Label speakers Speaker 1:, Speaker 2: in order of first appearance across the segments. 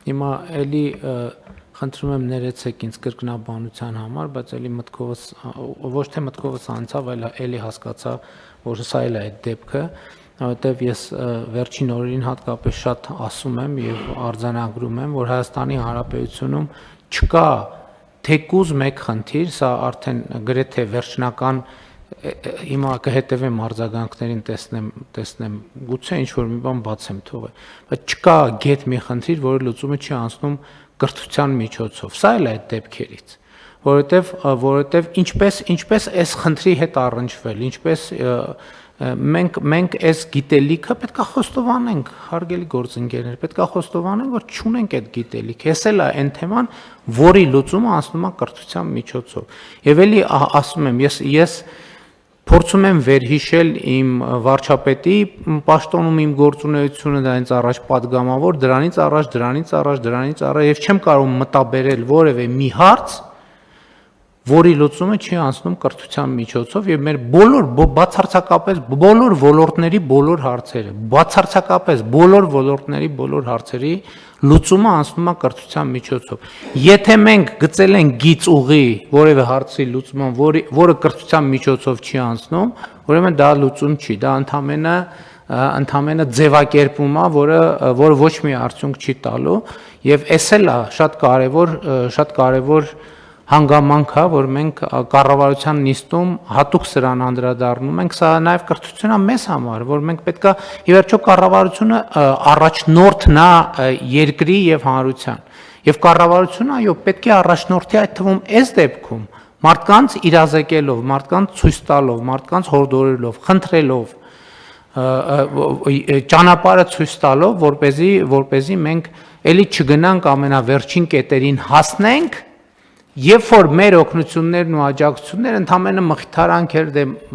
Speaker 1: Հիմա էլի խնդրում եմ ներեցեք ինձ կրկնաբանության համար, բայց էլի մտքովս ոչ թե մտքովս անցավ, այլ էլի հասկացա, որ սա էլ է այդ դեպքը, որովհետև ես վերջին օրերին հատկապես շատ ասում եմ եւ արձանագրում եմ, որ Հայաստանի Հանրապետությունում չկա թեկուզ մեկ խնդիր, սա արդեն գրեթե վերջնական հիմա կհետևեմ արձագանքներին տեսնեմ գուցե ինչ որ մի բան բացեմ թողը, բայց չկա գետ մի խնդիր, որը լուծումը չի անցնում կրթության միջոցով։ Սա էլ է այդ դեպքերից, որովհետև ինչպես այս խնդրի հետ առնչվել, ինչպես մենք այս գիտելիքը պետք է խոստովանենք, հարգելի գործընկերներ, պետք է խոստովանենք, որ չունենք այդ գիտելիքը։ Էս էլ է այն թեման, որի լուծումը անցնում է կրթության միջոցով։ Եվ էլի ասում եմ, ես փորձում եմ վերհիշել իմ վարչապետի պաշտոնում իմ գործունեությունը դրանից առաջ պատգամավոր, դրանից առաջ եւ չեմ կարող մտաբերել որևէ մի հարց, որի լուծումը չի անցնում կրթության միջոցով եւ մեր բացարձակապես բոլոր ոլորտների բոլոր հարցերի լուծումը անցնում է կրթության միջոցով։ Եթե մենք գծել ենք գիծ ուղի որևէ հարցի լուծման, որը կրթության միջոցով չի անցնում, ուրեմն դա լուծում չի, դա ընդամենը ձևակերպում է, որը ոչ մի արդյունք չի տալու եւ էս էլ է շատ կարեւոր հանգամանք է, որ մենք կառավարության նիստում հատուկ սրան անդրադառնում ենք, սա նաև կրթությունն է մեզ համար, որ մենք պետքա ի վերջո կառավարությունը առաջնորդն է երկրի եւ հանրության։ Եվ կառավարությունը այո պետք է առաջնորդի այդ թվում այս դեպքում մարդկանց իրազեկելով, մարդկանց ցույց տալով, մարդկանց հորդորելով, խնդրելով, ճանապարհը ցույց տալով, որպեսզի մենք էլի չգնանք ամենավերջին կետերին հասնենք, երբ որ մեր օգնություններն ու աջակցությունները ընդամենը մխիթարանքեր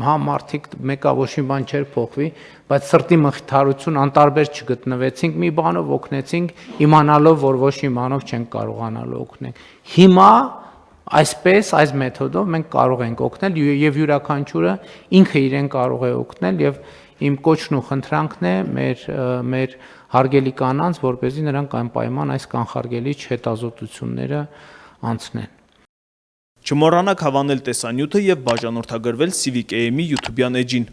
Speaker 1: հա մարդիկ մեկա ոչ մի բան չէր փոխվի, բայց սրտի մխիթարություն անտարբեր չգտնվեցինք, մի բանով օգնեցինք, իմանալով, որ ոչ մի բանով չենք կարողանալու օգնել։ Հիմա այսպես այս մեթոդով մենք կարող ենք օգնել եւ յուրաքանչյուրը ինքը իրեն կարող է օգնել եւ իմ կոչն ու խնդրանքն է մեր հարգելի կանանց, որպեսզի նրանք անպայման այս կանխարգելիչ հետազոտությունները անցնեն։
Speaker 2: Չմոռանաք հավանել տեսանյութը եւ բաժանորդագրվել Civic AM-ի YouTube-յան էջին։